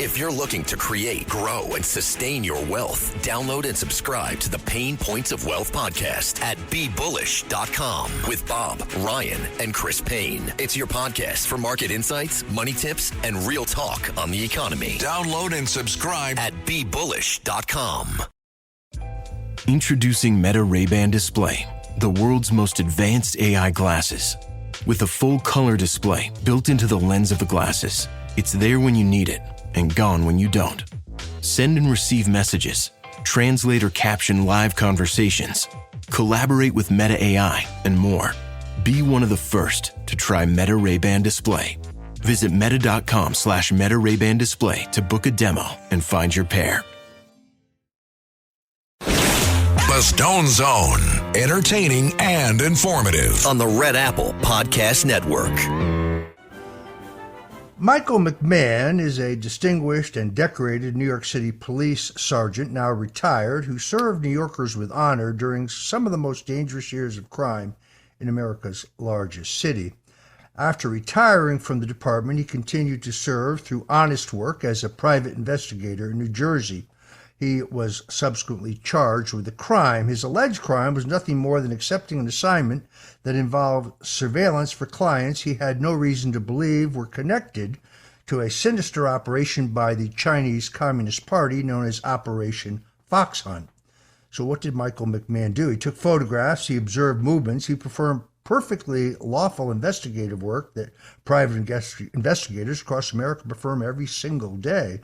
If you're looking to create, grow, and sustain your wealth, download and subscribe to the Pain Points of Wealth podcast at BeBullish.com with Bob, Ryan, and Chris Payne. It's your podcast for market insights, money tips, and real talk on the economy. Download and subscribe at BeBullish.com. Introducing Meta Ray-Ban Display, the world's most advanced AI glasses. With a full color display built into the lens of the glasses, it's there when you need it and gone when you don't. Send and receive messages, translate or caption live conversations, collaborate with Meta AI, and more. Be one of the first to try Meta Ray-Ban Display. Visit meta.com/Meta Ray-Ban Display to book a demo and find your pair. The Stone Zone, entertaining and informative on the Red Apple Podcast Network. Michael McMahon is a distinguished and decorated New York City police sergeant, now retired, who served New Yorkers with honor during some of the most dangerous years of crime in America's largest city. After retiring from the department, he continued to serve through honest work as a private investigator in New Jersey. He was subsequently charged with a crime. His alleged crime was nothing more than accepting an assignment that involved surveillance for clients he had no reason to believe were connected to a sinister operation by the Chinese Communist Party known as Operation Fox Hunt. So what did Michael McMahon do? He took photographs, he observed movements, he performed perfectly lawful investigative work that private investigators across America perform every single day.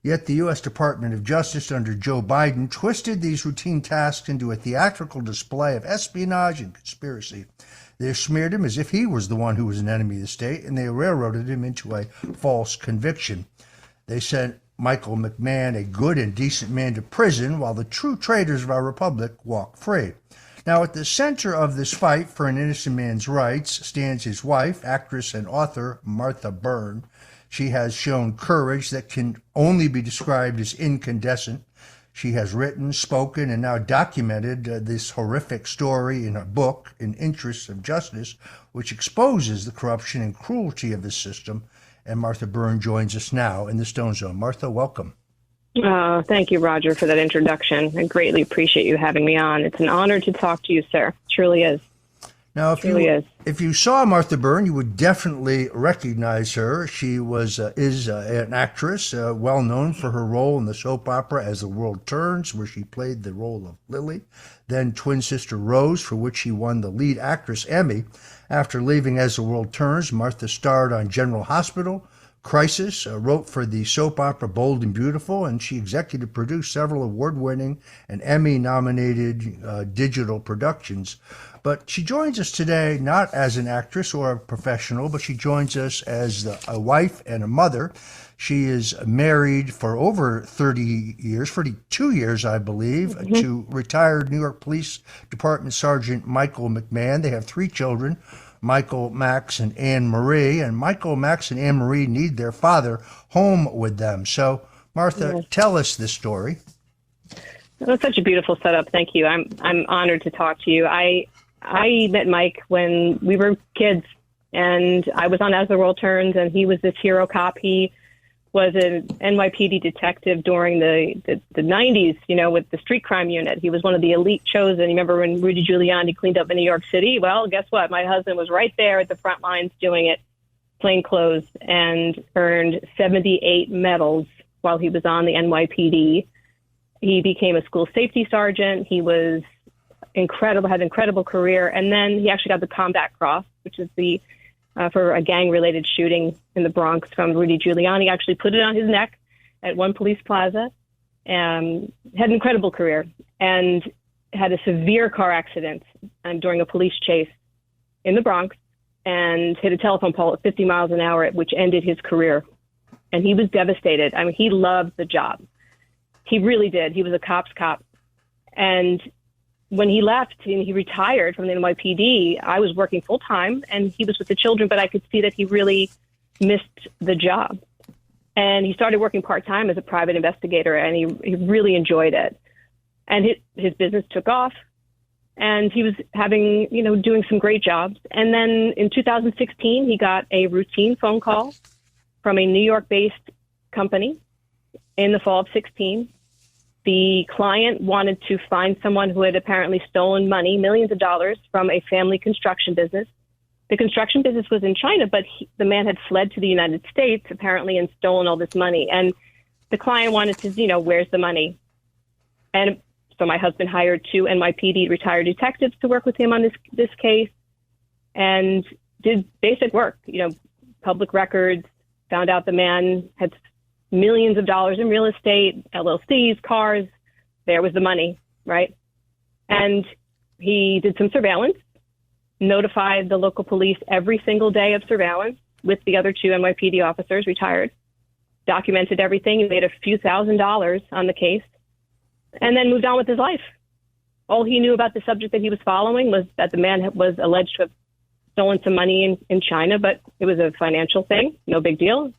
Yet the U.S. Department of Justice under Joe Biden twisted these routine tasks into a theatrical display of espionage and conspiracy. They smeared him as if he was the one who was an enemy of the state, and they railroaded him into a false conviction. They sent Michael McMahon, a good and decent man, to prison, while the true traitors of our republic walk free. Now, at the center of this fight for an innocent man's rights stands his wife, actress and author Martha Bryne. She has shown courage that can only be described as incandescent. She has written, spoken, and now documented this horrific story in a book, In Interests of Justice, which exposes the corruption and cruelty of the system. And Martha Bryne joins us now in the Stone Zone. Martha, welcome. Thank you, Roger, for that introduction. I greatly appreciate you having me on. It's an honor to talk to you, sir. It truly is. Now, if you saw Martha Bryne, you would definitely recognize her. She is an actress, well known for her role in the soap opera As the World Turns, where she played the role of Lily. Then Twin Sister Rose, for which she won the lead actress Emmy. After leaving As the World Turns, Martha starred on General Hospital, Crisis, wrote for the soap opera Bold and Beautiful, and she executive produced several award-winning and Emmy-nominated digital productions. But she joins us today not as an actress or a professional, but she joins us as a wife and a mother. She is married for over 30 years, 42 years, I believe, to retired New York Police Department Sergeant Michael McMahon. They have 3 children, Michael, Max, and Anne Marie. And Michael, Max, and Anne Marie need their father home with them. So, Martha, tell us this story. That's such a beautiful setup. Thank you. I'm honored to talk to you. I met Mike when we were kids, and I was on As the World Turns, and he was this hero cop. He was an NYPD detective during the 90s, with the street crime unit. He was one of the elite chosen. You remember when Rudy Giuliani cleaned up in New York City? Well, guess what? My husband was right there at the front lines doing it, plain clothes, and earned 78 medals while he was on the NYPD. He became a school safety sergeant. He was incredible, had an incredible career. And then he actually got the Combat Cross, which is for a gang-related shooting in the Bronx from Rudy Giuliani. Actually put it on his neck at one police plaza, and had an incredible career, and had a severe car accident during a police chase in the Bronx, and hit a telephone pole at 50 miles an hour, which ended his career. And he was devastated. I mean, he loved the job. He really did. He was a cop's cop. And when he left and he retired from the NYPD, I was working full time and he was with the children, but I could see that he really missed the job. And he started working part time as a private investigator, and he really enjoyed it. And his business took off, and he was doing some great jobs. And then in 2016, he got a routine phone call from a New York-based company in the fall of 16. The client wanted to find someone who had apparently stolen money, millions of dollars, from a family construction business. The construction business was in China, but the man had fled to the United States, apparently, and stolen all this money. And the client wanted to, where's the money? And so my husband hired 2 NYPD retired detectives to work with him on this case and did basic work, public records, found out the man had millions of dollars in real estate, LLCs, cars. There was the money, right? And he did some surveillance, notified the local police every single day of surveillance with the other 2 NYPD officers, retired, documented everything. He made a few $1,000s on the case and then moved on with his life. All he knew about the subject that he was following was that the man was alleged to have stolen some money in China, but it was a financial thing, no big deal.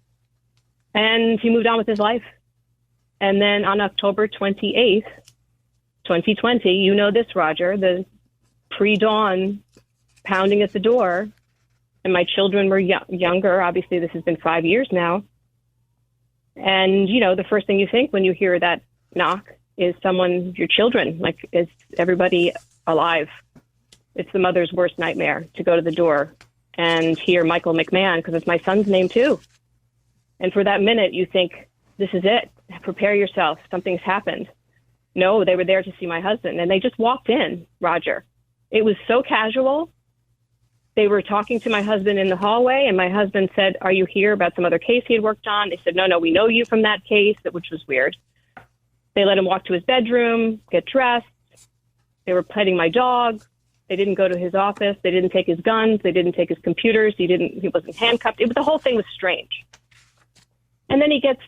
And he moved on with his life. And then on October 28th, 2020, you know this, Roger, the pre-dawn pounding at the door, and my children were younger. Obviously, this has been 5 years now. And, the first thing you think when you hear that knock is your children, like, is everybody alive? It's the mother's worst nightmare to go to the door and hear Michael McMahon, because it's my son's name too. And for that minute, you think, this is it. Prepare yourself. Something's happened. No, they were there to see my husband, and they just walked in, Roger. It was so casual. They were talking to my husband in the hallway, and my husband said, are you here about some other case he had worked on? They said, no, we know you from that case, which was weird. They let him walk to his bedroom, get dressed. They were petting my dog. They didn't go to his office. They didn't take his guns. They didn't take his computers. He wasn't handcuffed. The whole thing was strange. And then he gets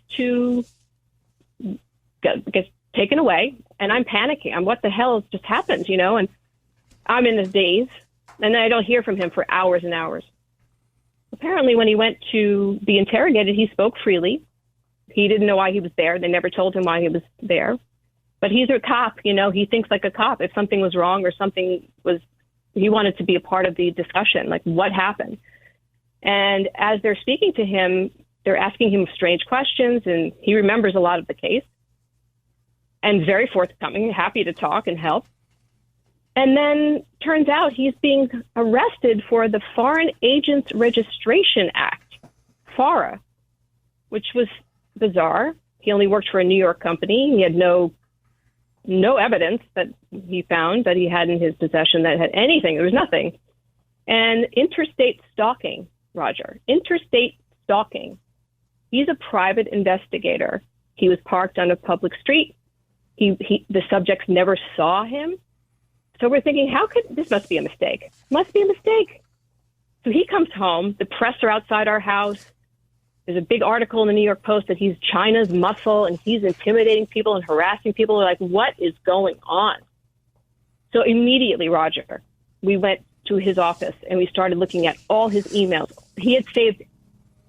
taken away, and I'm panicking. What the hell has just happened, And I'm in a daze, and then I don't hear from him for hours and hours. Apparently, when he went to be interrogated, he spoke freely. He didn't know why he was there. They never told him why he was there. But he's a cop, he thinks like a cop. If something was wrong or he wanted to be a part of the discussion, like what happened. And as they're speaking to him, they're asking him strange questions, and he remembers a lot of the case and very forthcoming, happy to talk and help. And then turns out he's being arrested for the Foreign Agents Registration Act, FARA, which was bizarre. He only worked for a New York company. He had no evidence that he found that he had in his possession that had anything. There was nothing. And interstate stalking, Roger, interstate stalking. He's a private investigator. He was parked on a public street. The subjects never saw him. So we're thinking, this must be a mistake. Must be a mistake. So he comes home. The press are outside our house. There's a big article in the New York Post that he's China's muscle and he's intimidating people and harassing people. We're like, what is going on? So immediately, Roger, we went to his office and we started looking at all his emails. He had saved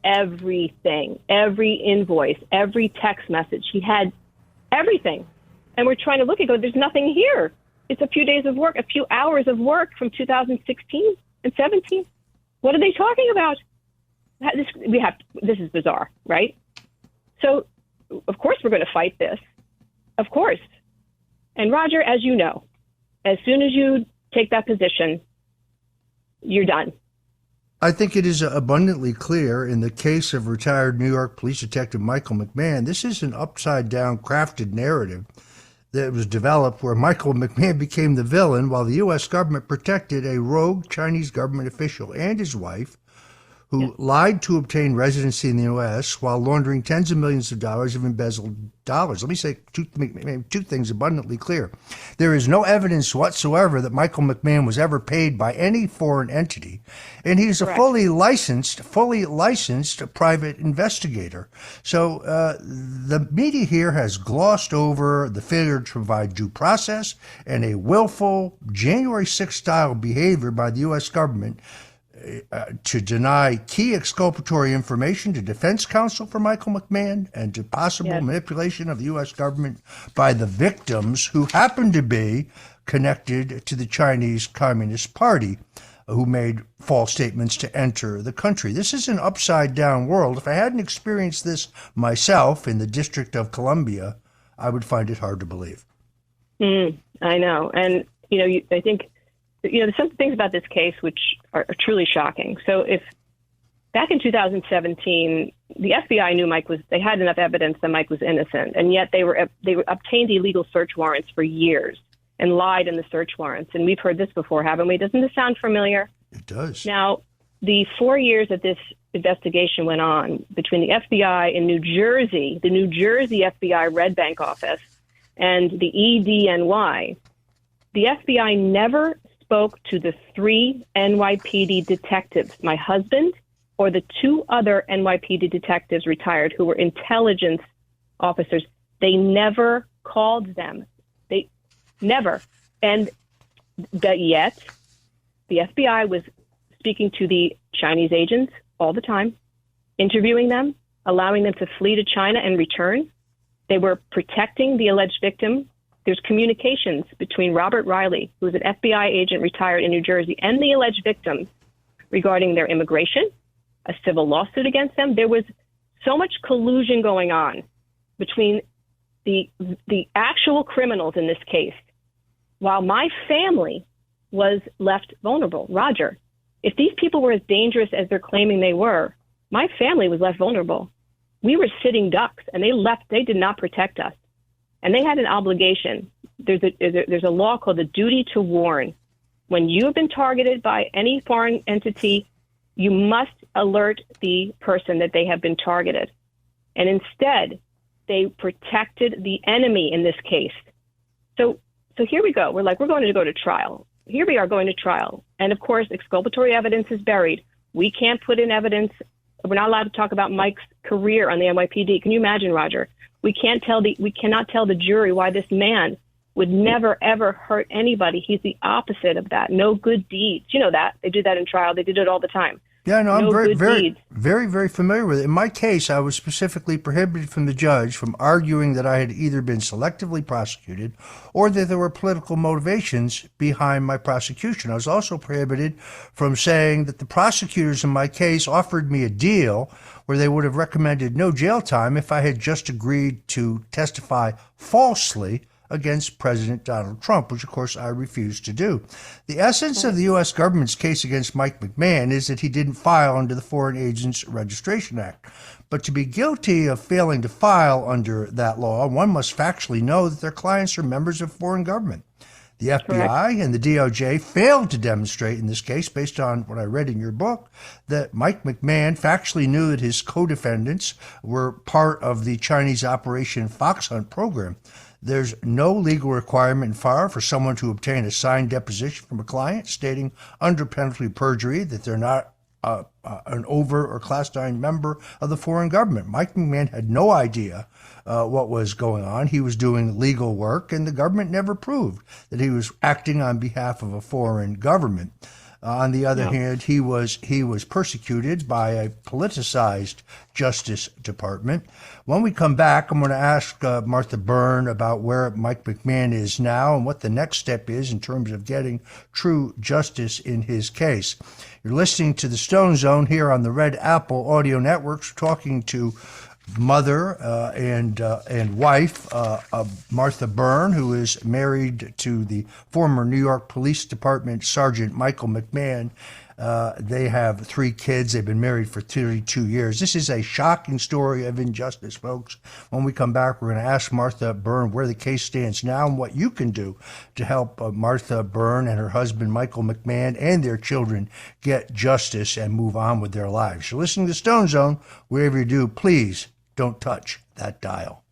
everything, every invoice, every text message. He had everything. And we're trying to look and go, there's nothing here. It's a few days of work, a few hours of work from 2016 and 17. What are they talking about? This is bizarre, right? So, of course, we're going to fight this. Of course. And Roger, as you know, as soon as you take that position, you're done. I think it is abundantly clear in the case of retired New York Police Detective Michael McMahon, this is an upside-down crafted narrative that was developed where Michael McMahon became the villain while the U.S. government protected a rogue Chinese government official and his wife who lied to obtain residency in the U.S. while laundering tens of millions of dollars of embezzled dollars. Let me say two things abundantly clear. There is no evidence whatsoever that Michael McMahon was ever paid by any foreign entity, and he's a fully licensed private investigator. So the media here has glossed over the failure to provide due process and a willful January 6th style behavior by the U.S. government to deny key exculpatory information to defense counsel for Michael McMahon and to possible manipulation of the U.S. government by the victims who happen to be connected to the Chinese Communist Party. who made false statements to enter the country. This is an upside-down world. If I hadn't experienced this myself in the District of Columbia, I would find it hard to believe. I know. And, I think, there's some things about this case which are truly shocking. So if back in 2017, the FBI knew they had enough evidence that Mike was innocent, and yet they obtained illegal search warrants for years and lied in the search warrants. And we've heard this before, haven't we? Doesn't this sound familiar? It does. Now, the 4 years that this investigation went on between the FBI in New Jersey, the New Jersey FBI Red Bank office, and the EDNY, the FBI never spoke to the 3 NYPD detectives, my husband or the 2 other NYPD detectives retired who were intelligence officers. They never called them. They never. And yet the FBI was speaking to the Chinese agents all the time, interviewing them, allowing them to flee to China and return. They were protecting the alleged victim. There's communications between Robert Riley, who was an FBI agent retired in New Jersey, and the alleged victims regarding their immigration, a civil lawsuit against them. There was so much collusion going on between the actual criminals in this case, while my family was left vulnerable. Roger, if these people were as dangerous as they're claiming they were, my family was left vulnerable. We were sitting ducks, and they did not protect us. And they had an obligation. There's a law called the duty to warn. When you have been targeted by any foreign entity, you must alert the person that they have been targeted. And instead, they protected the enemy in this case. So here we go. We're going to go to trial. Here we are going to trial. And of course, exculpatory evidence is buried. We can't put in evidence. We're not allowed to talk about Mike's career on the NYPD. Can you imagine, Roger? We cannot tell the jury why this man would never, ever hurt anybody. He's the opposite of that. No good deeds. You know that. They do that in trial. They do it all the time. Yeah, no, I'm very familiar with it. In my case, I was specifically prohibited from the judge from arguing that I had either been selectively prosecuted or that there were political motivations behind my prosecution. I was also prohibited from saying that the prosecutors in my case offered me a deal where they would have recommended no jail time if I had just agreed to testify falsely against President Donald Trump, which of course I refused to do. The essence of the U.S. government's case against Mike McMahon is that he didn't file under the Foreign Agents Registration Act. But to be guilty of failing to file under that law, one must factually know that their clients are members of foreign government. The FBI and the DOJ failed to demonstrate in this case, based on what I read in your book, that Mike McMahon factually knew that his co-defendants were part of the Chinese Operation Fox Hunt program. There's no legal requirement in FAR for someone to obtain a signed deposition from a client stating under penalty of perjury that they're not an overt or clandestine member of the foreign government. Mike McMahon had no idea what was going on. He was doing legal work, and the government never proved that he was acting on behalf of a foreign government. On the other hand, he was persecuted by a politicized Justice Department. When we come back, I'm going to ask Martha Byrne about where Mike McMahon is now and what the next step is in terms of getting true justice in his case. You're listening to the Stone Zone here on the Red Apple Audio Networks, talking to mother and wife of Martha Byrne, who is married to the former New York Police Department Sergeant Michael McMahon. They have 3 kids. They've been married for 32 years. This is a shocking story of injustice, folks. When we come back, we're going to ask Martha Byrne where the case stands now and what you can do to help Martha Byrne and her husband Michael McMahon and their children get justice and move on with their lives. You're listening to Stone Zone. Wherever you do, please don't touch that dial.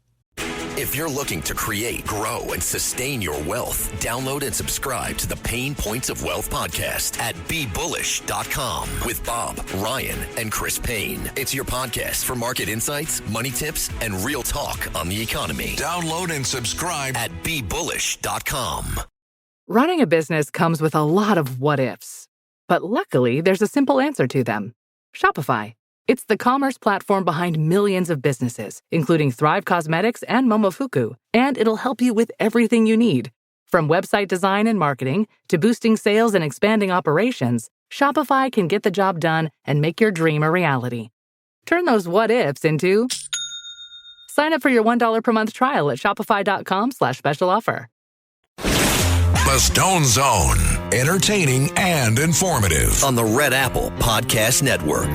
If you're looking to create, grow, and sustain your wealth, download and subscribe to the Pain Points of Wealth podcast at BeBullish.com with Bob, Ryan, and Chris Payne. It's your podcast for market insights, money tips, and real talk on the economy. Download and subscribe at BeBullish.com. Running a business comes with a lot of what-ifs, but luckily there's a simple answer to them. Shopify. It's the commerce platform behind millions of businesses, including Thrive Cosmetics and Momofuku, and it'll help you with everything you need. From website design and marketing to boosting sales and expanding operations, Shopify can get the job done and make your dream a reality. Turn those what ifs into... Sign up for your $1 per month trial at shopify.com/special offer. The Stone Zone, entertaining and informative. On the Red Apple Podcast Network.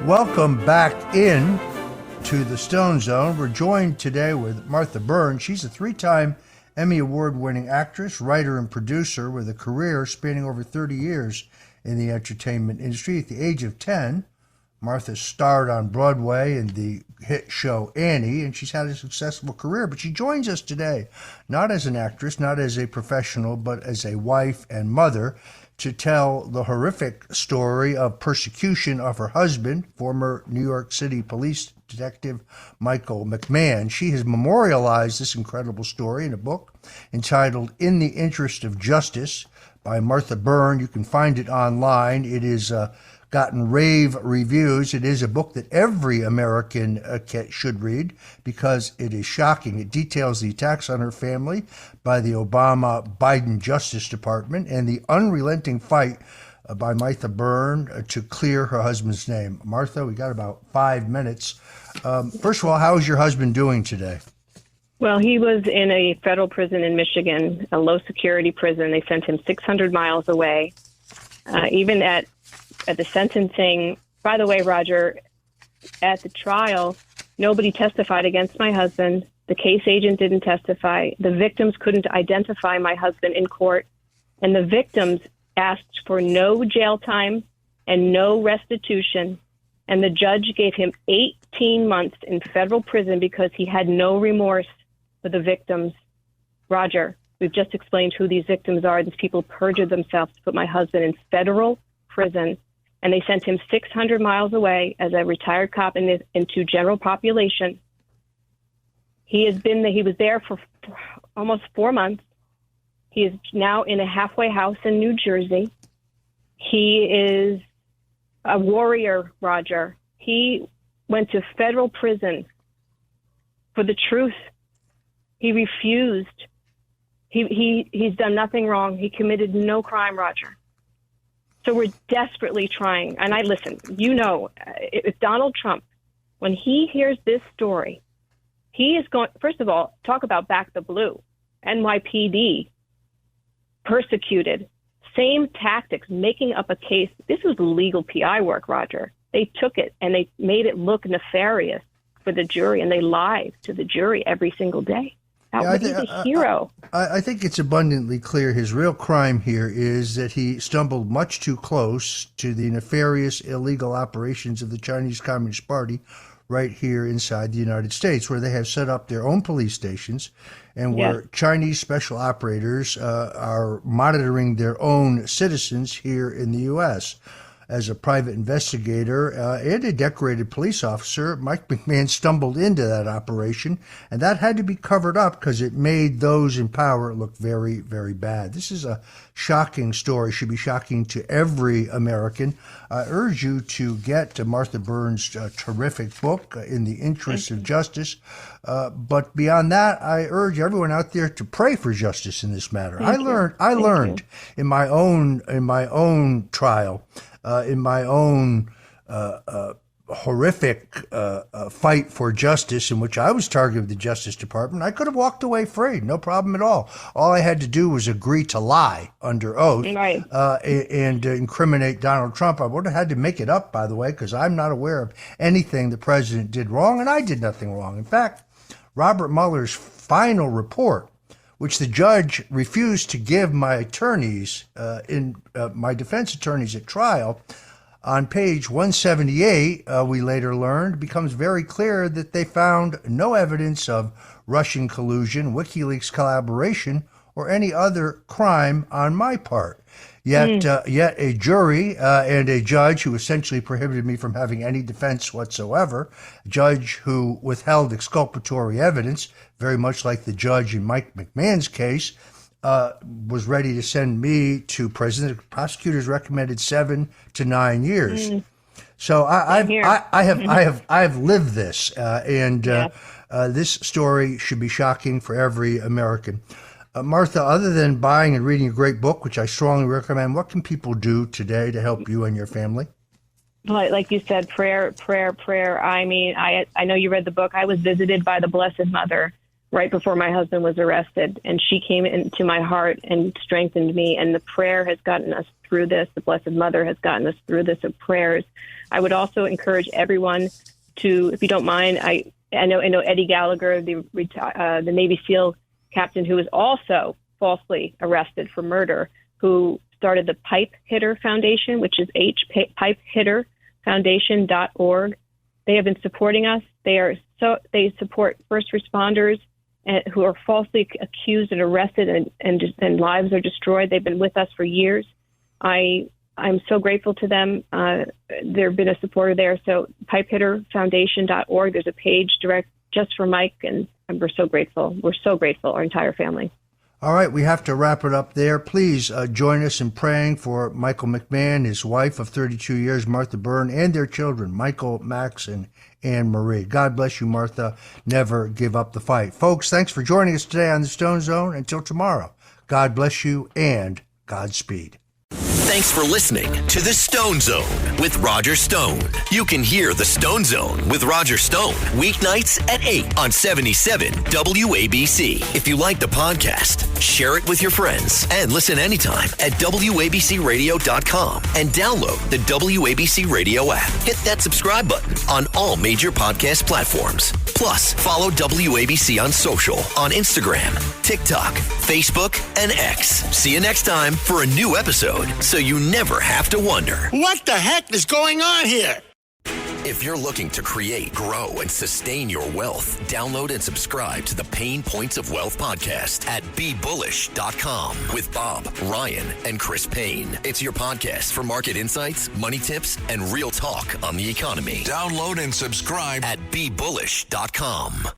Welcome back in to the Stone Zone. We're joined today with Martha Bryne. She's a 3-time Emmy Award-winning actress, writer, and producer with a career spanning over 30 years in the entertainment industry. At the age of 10, Martha starred on Broadway in the hit show Annie, and she's had a successful career. But she joins us today, not as an actress, not as a professional, but as a wife and mother, to tell the horrific story of persecution of her husband, former New York City police detective Michael McMahon. She has memorialized this incredible story in a book entitled In the Interest of Justice by Martha Bryne. You can find it online. It is gotten rave reviews. It is a book that every American should read because it is shocking. It details the attacks on her family by the Obama-Biden Justice Department and the unrelenting fight by Martha Bryne to clear her husband's name. Martha, we got about 5 minutes. First of all, how is your husband doing today? Well, he was in a federal prison in Michigan, a low-security prison. They sent him 600 miles away. Even at the sentencing, by the way, Roger, at the trial, nobody testified against my husband. The case agent didn't testify. The victims couldn't identify my husband in court. And the victims asked for no jail time and no restitution. And the judge gave him 18 months in federal prison because he had no remorse for the victims. Roger, we've just explained who these victims are. These people perjured themselves to put my husband in federal prison. And they sent him 600 miles away as a retired cop into general population. He was there for almost 4 months. He is now in a halfway house in New Jersey. He is a warrior, Roger. He went to federal prison for the truth. He refused. He's done nothing wrong. He committed no crime, Roger. So we're desperately trying. And if Donald Trump, when he hears this story, he is going, first of all, talk about back the blue, NYPD, persecuted, same tactics, making up a case. This was legal PI work, Roger. They took it and they made it look nefarious for the jury, and they lied to the jury every single day. He's a hero. I think it's abundantly clear his real crime here is that he stumbled much too close to the nefarious illegal operations of the Chinese Communist Party right here inside the United States, where they have set up their own police stations and where Chinese special operators are monitoring their own citizens here in the U.S. As a private investigator and a decorated police officer, Mike McMahon stumbled into that operation, and that had to be covered up because it made those in power look very, very bad. This is a shocking story, should be shocking to every American. I urge you to get to Martha Bryne's terrific book, In the Interest of Justice. But beyond that, I urge everyone out there to pray for justice in this matter. I learned in my own trial, in my own horrific fight for justice, in which I was targeted with the Justice Department, I could have walked away free, no problem at all. All I had to do was agree to lie under oath and incriminate Donald Trump. I would have had to make it up, by the way, because I'm not aware of anything the president did wrong, and I did nothing wrong. In fact, Robert Mueller's final report, which the judge refused to give my attorneys, my defense attorneys at trial, on page 178, we later learned, becomes very clear that they found no evidence of Russian collusion, WikiLeaks collaboration, or any other crime on my part. Yet a jury and a judge who essentially prohibited me from having any defense whatsoever, a judge who withheld exculpatory evidence, very much like the judge in Mike McMahon's case, was ready to send me to prison. The prosecutors recommended 7 to 9 years. So I have lived this, and this story should be shocking for every American. Martha, other than buying and reading a great book, which I strongly recommend, what can people do today to help you and your family? Like you said, prayer. I mean, I know you read the book. I was visited by the Blessed Mother right before my husband was arrested, and she came into my heart and strengthened me, and the prayer has gotten us through this. The Blessed Mother has gotten us through this of prayers. I would also encourage everyone to, if you don't mind, I know Eddie Gallagher, the Navy SEAL captain who was also falsely arrested for murder, who started the Pipe Hitter Foundation, which is pipehitterfoundation.org. They have been supporting us. They support first responders who are falsely accused and arrested, and lives are destroyed. They've been with us for years. I'm so grateful to them. They've been a supporter there. So pipehitterfoundation.org. There's a page direct just for Mike, and we're so grateful. We're so grateful, our entire family. All right, we have to wrap it up there. Please join us in praying for Michael McMahon, his wife of 32 years, Martha Byrne, and their children, Michael, Max, and Anne Marie. God bless you, Martha. Never give up the fight. Folks, thanks for joining us today on the Stone Zone. Until tomorrow, God bless you and Godspeed. Thanks for listening to The Stone Zone with Roger Stone. You can hear The Stone Zone with Roger Stone weeknights at 8 on 77 WABC. If you like the podcast, share it with your friends and listen anytime at WABCRadio.com and download the WABC Radio app. Hit that subscribe button on all major podcast platforms. Plus, follow WABC on social on Instagram, TikTok, Facebook, and X. See you next time for a new episode, so you never have to wonder. What the heck is going on here? If you're looking to create, grow, and sustain your wealth, download and subscribe to the Pain Points of Wealth podcast at BeBullish.com with Bob, Ryan, and Chris Payne. It's your podcast for market insights, money tips, and real talk on the economy. Download and subscribe at BeBullish.com.